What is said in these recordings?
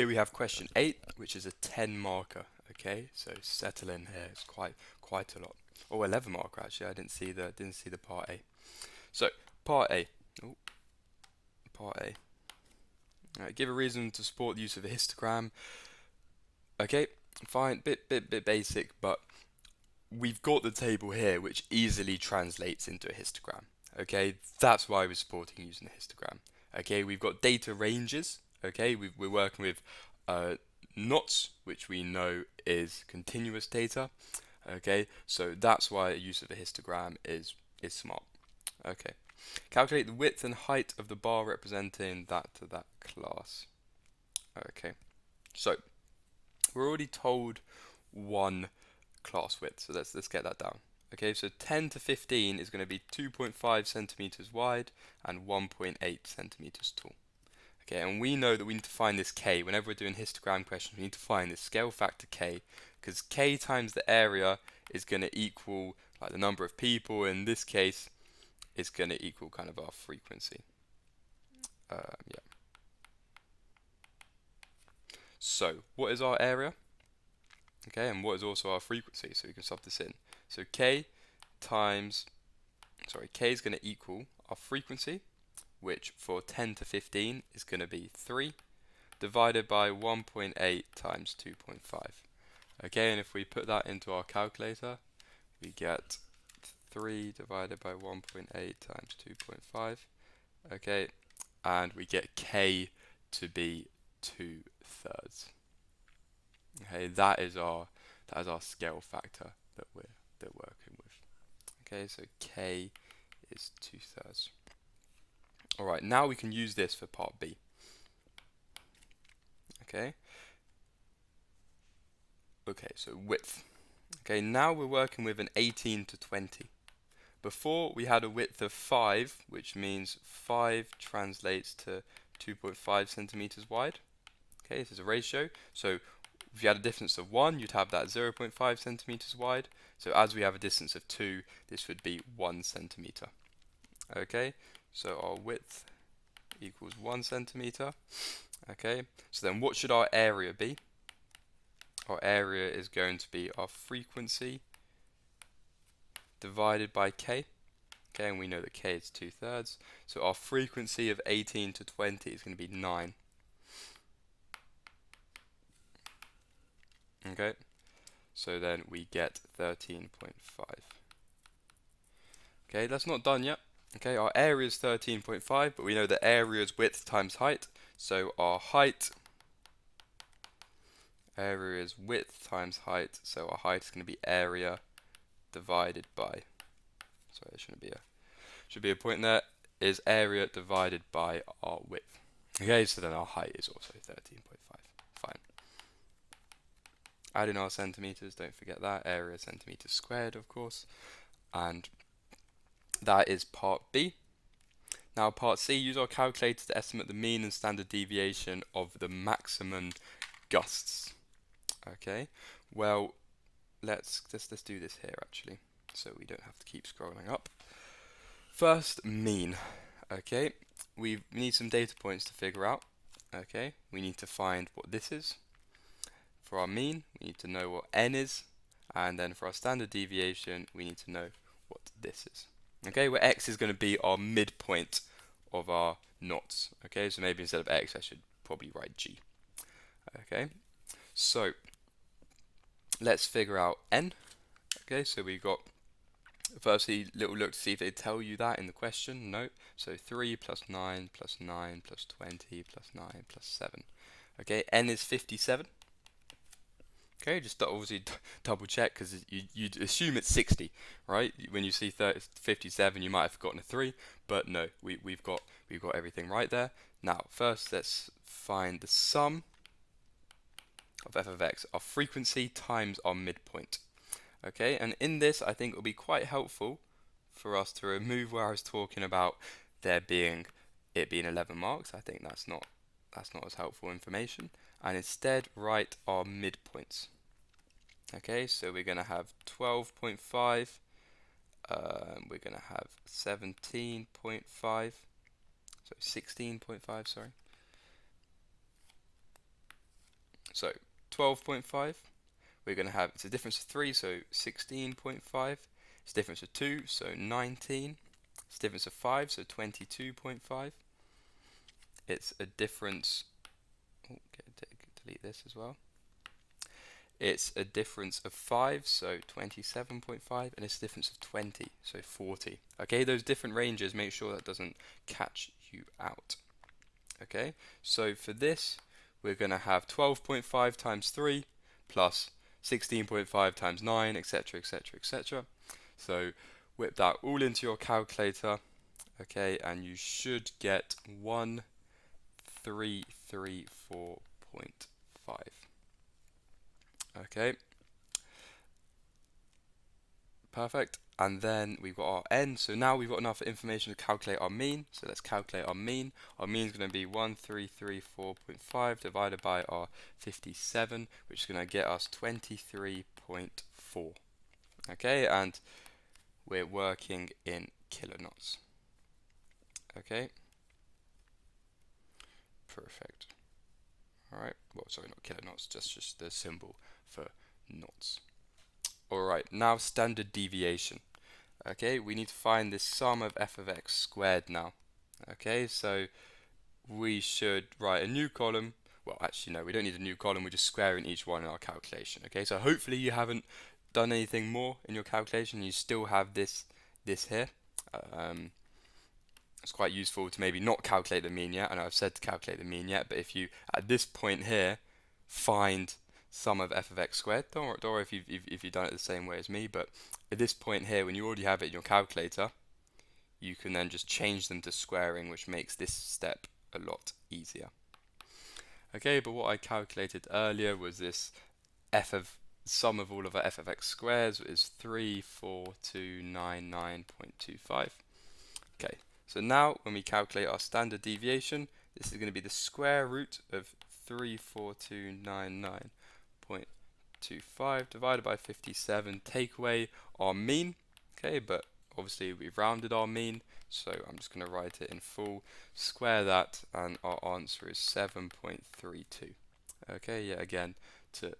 Here we have question 8, which is a 10 marker. Okay, so settle in here. It's quite a lot. Oh, 11 marker actually. I didn't see the part A. So part A. Oh, part A. Give a reason to support the use of a histogram. Okay, fine. Bit basic, but we've got the table here, which easily translates into a histogram. Okay, that's why we're supporting using a histogram. Okay, we've got data ranges. Okay, we're working with knots, which we know is continuous data. Okay, so that's why use of a histogram is smart. Okay, calculate the width and height of the bar representing that class. Okay, so we're already told one class width, so let's get that down. Okay, so 10 to 15 is going to be 2.5 centimeters wide and 1.8 centimeters tall. Okay, and we know that we need to find this k. Whenever we're doing histogram questions, we need to find this scale factor k, because k times the area is going to equal like the number of people. In this case, it's going to equal kind of our frequency. Yeah. So, what is our area? Okay, and what is also our frequency? So we can sub this in. So k is going to equal our frequency, which for 10 to 15 is going to be 3, divided by 1.8 times 2.5. Okay, and if we put that into our calculator, we get 3 divided by 1.8 times 2.5. Okay, and we get k to be 2/3. Okay, that is our scale factor that we're working with. Okay, so k is 2/3. All right, now we can use this for part B. Okay. Okay, so width. Okay, now we're working with an 18 to 20. Before we had a width of 5, which means 5 translates to 2.5 centimeters wide. Okay, this is a ratio. So if you had a distance of 1, you'd have that 0.5 centimeters wide. So as we have a distance of 2, this would be 1 centimeter. Okay, so our width equals 1 centimeter. Okay, so then what should our area be? Our area is going to be our frequency divided by k. Okay, and we know that k is 2/3. So our frequency of 18 to 20 is going to be 9. Okay, so then we get 13.5. Okay, that's not done yet. Okay, our area is 13.5, but we know that area is width times height. So our area is width times height. So our height is going to be area divided by, sorry, there should be a point there, is area divided by our width. Okay, so then our height is also 13.5. Fine. Add in our centimeters, don't forget that. Area centimeters squared, of course. And that is part B. Now part C, use our calculator to estimate the mean and standard deviation of the maximum gusts. Okay, well, let's do this here actually, so we don't have to keep scrolling up. First, mean. Okay, we need some data points to figure out. Okay, we need to find what this is. For our mean, we need to know what n is, and then for our standard deviation, we need to know what this is. Okay, where x is going to be our midpoint of our knots. Okay, so maybe instead of x, I should probably write g. Okay, so let's figure out n. Okay, so we got firstly little look to see if they tell you that in the question. No, so 3 plus 9 plus 9 plus 20 plus 9 plus 7. Okay, n is 57. Okay, just obviously double check, because you'd assume it's 60, right? When you see 57, you might have forgotten a 3, but no, we've got everything right there. Now, first let's find the sum of f of x, our frequency times our midpoint. Okay, and in this, I think it will be quite helpful for us to remove where I was talking about it being 11 marks. I think that's not as helpful information, and instead write our midpoints. Okay, so we're going to have 12.5, we're going to have 17.5, so 16.5, sorry. So 12.5, we're going to have, it's a difference of 3, so 16.5. It's a difference of 2, so 19. It's a difference of 5, so 22.5. It's a difference, oh, delete this as well. It's a difference of 5, so 27.5, and it's a difference of 20, so 40. Okay, those different ranges, make sure that doesn't catch you out. Okay, so for this, we're going to have 12.5 times 3 plus 16.5 times 9, etc., etc., etc. So whip that all into your calculator, okay, and you should get 1334.5. Okay, perfect. And then we've got our n, so now we've got enough information to calculate our mean. So let's calculate our mean. Our mean is going to be 1334.5 divided by our 57, which is going to get us 23.4. Okay, and we're working in kilonewtons. Okay, perfect. Alright, well, sorry, not kilonewtons, just the symbol for knots. Alright, now standard deviation. Okay, we need to find the sum of f of x squared now. Okay, so we should write a new column. Well, actually, no, we don't need a new column. We're just squaring each one in our calculation. Okay, so hopefully you haven't done anything more in your calculation. You still have this here. It's quite useful to maybe not calculate the mean yet. I know I've said to calculate the mean yet, but if you, at this point here, find sum of f of x squared, don't worry if you've done it the same way as me, but at this point here, when you already have it in your calculator, you can then just change them to squaring, which makes this step a lot easier. Okay, but what I calculated earlier was this sum of all of our f of x squares is 34299.25. Okay, so now when we calculate our standard deviation, this is going to be the square root of 34299.25 divided by 57. Take away our mean, okay, but obviously we've rounded our mean, so I'm just going to write it in full, square that, and our answer is 7.32. Okay, yeah, again, to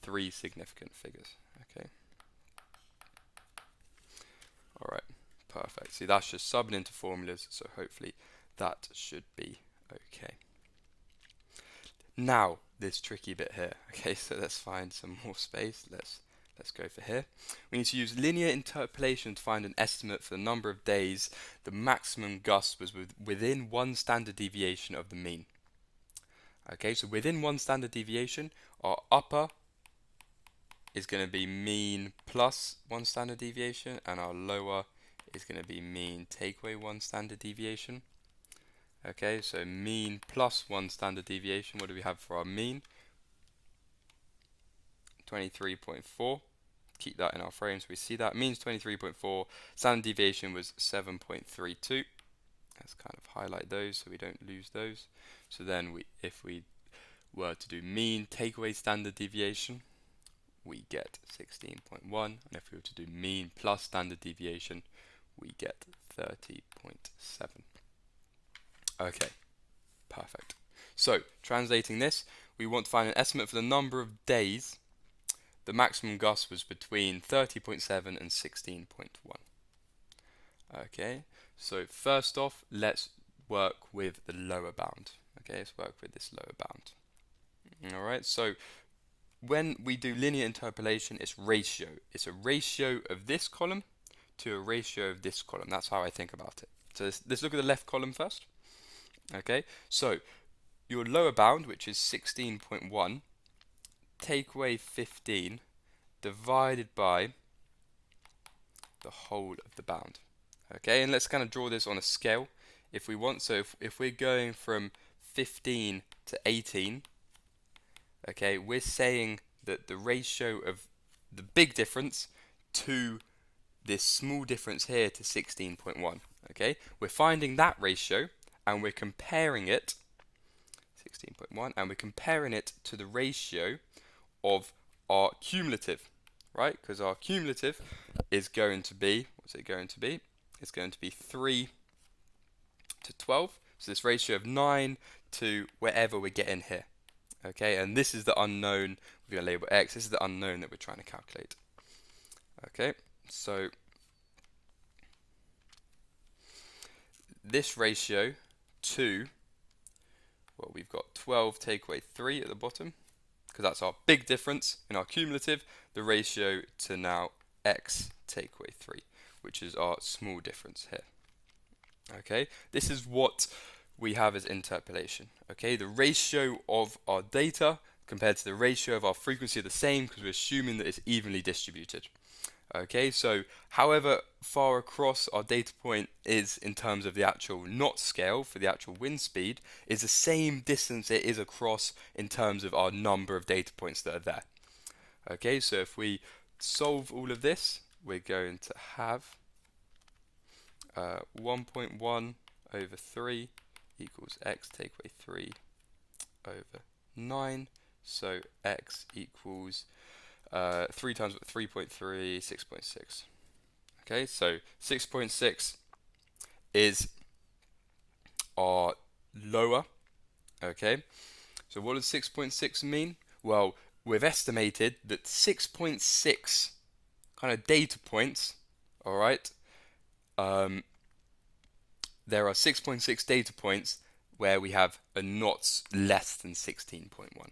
3 significant figures. Okay. Alright, perfect. See, that's just subbing into formulas, so hopefully that should be okay. Now, this tricky bit here. Okay, so let's find some more space. Let's go for here. We need to use linear interpolation to find an estimate for the number of days the maximum gust was within 1 standard deviation of the mean. Okay, so within 1 standard deviation, our upper is going to be mean plus 1 standard deviation, and our lower is going to be mean take away 1 standard deviation. Okay, so mean plus 1 standard deviation. What do we have for our mean? 23.4. Keep that in our frame so we see that. Means 23.4. Standard deviation was 7.32. Let's kind of highlight those so we don't lose those. So then if we were to do mean take away standard deviation, we get 16.1. And if we were to do mean plus standard deviation, we get 30.7. Okay, perfect. So, translating this, we want to find an estimate for the number of days the maximum gust was between 30.7 and 16.1. Okay, so first off, let's work with the lower bound. Okay, let's work with this lower bound. Alright, so when we do linear interpolation, it's ratio. It's a ratio of this column to a ratio of this column. That's how I think about it. So let's look at the left column first. Okay, so your lower bound, which is 16.1, take away 15 divided by the whole of the bound. Okay, and let's kind of draw this on a scale if we want. So if we're going from 15 to 18, okay, we're saying that the ratio of the big difference to this small difference here to 16.1. Okay, we're finding that ratio and we're comparing it 16.1 and we're comparing it to the ratio of our cumulative, right? Because our cumulative is going to be, what's it going to be? It's going to be 3 to 12. So this ratio of 9 to wherever we're getting here. Okay, and this is the unknown. We're going to label x. This is the unknown that we're trying to calculate. Okay, so this ratio to, well, we've got 12 take away 3 at the bottom, because that's our big difference in our cumulative, the ratio to now x take away 3, which is our small difference here. Okay, this is what we have as interpolation. Okay, the ratio of our data compared to the ratio of our frequency are the same because we're assuming that it's evenly distributed. Okay, so however far across our data point is in terms of the actual knot scale for the actual wind speed is the same distance it is across in terms of our number of data points that are there. Okay, so if we solve all of this, we're going to have 1.1 over 3 equals x take away 3 over 9. So x equals 3 times 3.3, 6.6. Okay, so 6.6 is our lower. Okay, so what does 6.6 mean? Well, we've estimated that 6.6 kind of data points, all right, there are 6.6 data points where we have a knots less than 16.1.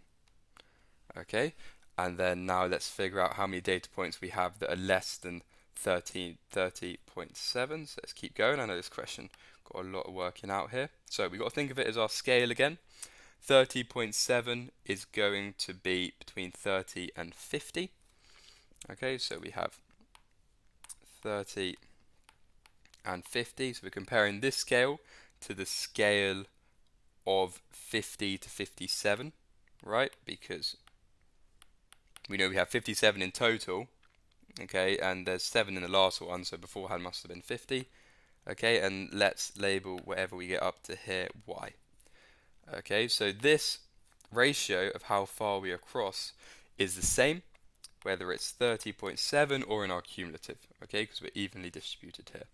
Okay, and then now let's figure out how many data points we have that are less than 30.7. So let's keep going. I know this question got a lot of working out here. So we've got to think of it as our scale again. 30.7 is going to be between 30 and 50. Okay, so we have 30 and 50. So we're comparing this scale to the scale of 50 to 57, right? Because we know we have 57 in total, okay, and there's 7 in the last one, so beforehand must have been 50, okay, and let's label whatever we get up to here y. Okay, so this ratio of how far we are across is the same whether it's 30.7 or in our cumulative, okay, because we're evenly distributed here.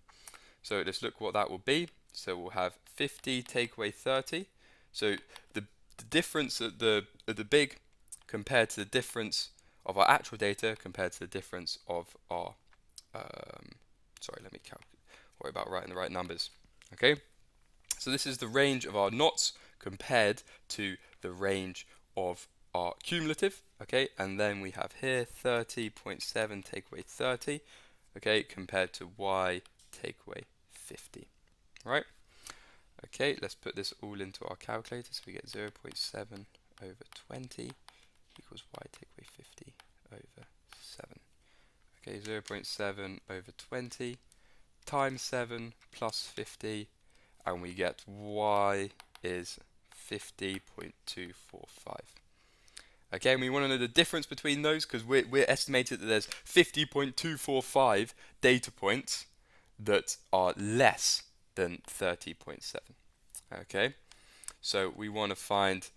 So let's look what that will be. So we'll have 50 take away 30. So the difference at the big compared to the difference of our actual data compared to the difference of our sorry, let me worry about writing the right numbers. Okay, so this is the range of our knots compared to the range of our cumulative. Okay, and then we have here 30.7 take away 30. Okay, compared to y take away 50. Right? Okay, let's put this all into our calculator. So we get 0.7 over 20 equals y take away 50 over 7. Okay, 0.7 over 20 times 7 plus 50, and we get y is 50.245. Okay, and we want to know the difference between those because we're estimated that there's 50.245 data points that are less than 30.7. Okay, so we want to find,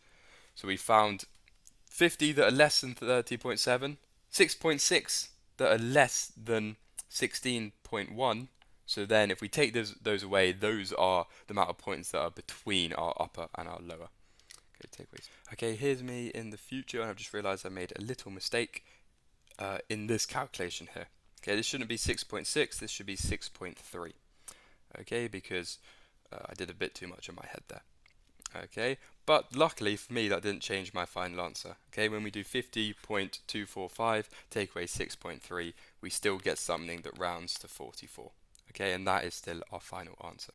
so we found 50 that are less than 30.7, 6.6 that are less than 16.1. So then if we take those away, those are the amount of points that are between our upper and our lower. Okay, takeaways. Okay, here's me in the future, and I've just realized I made a little mistake in this calculation here. Okay, this shouldn't be 6.6, this should be 6.3. Okay, because I did a bit too much in my head there. Okay, but luckily for me that didn't change my final answer. Okay, when we do 50.245 take away 6.3, we still get something that rounds to 44. Okay, and that is still our final answer.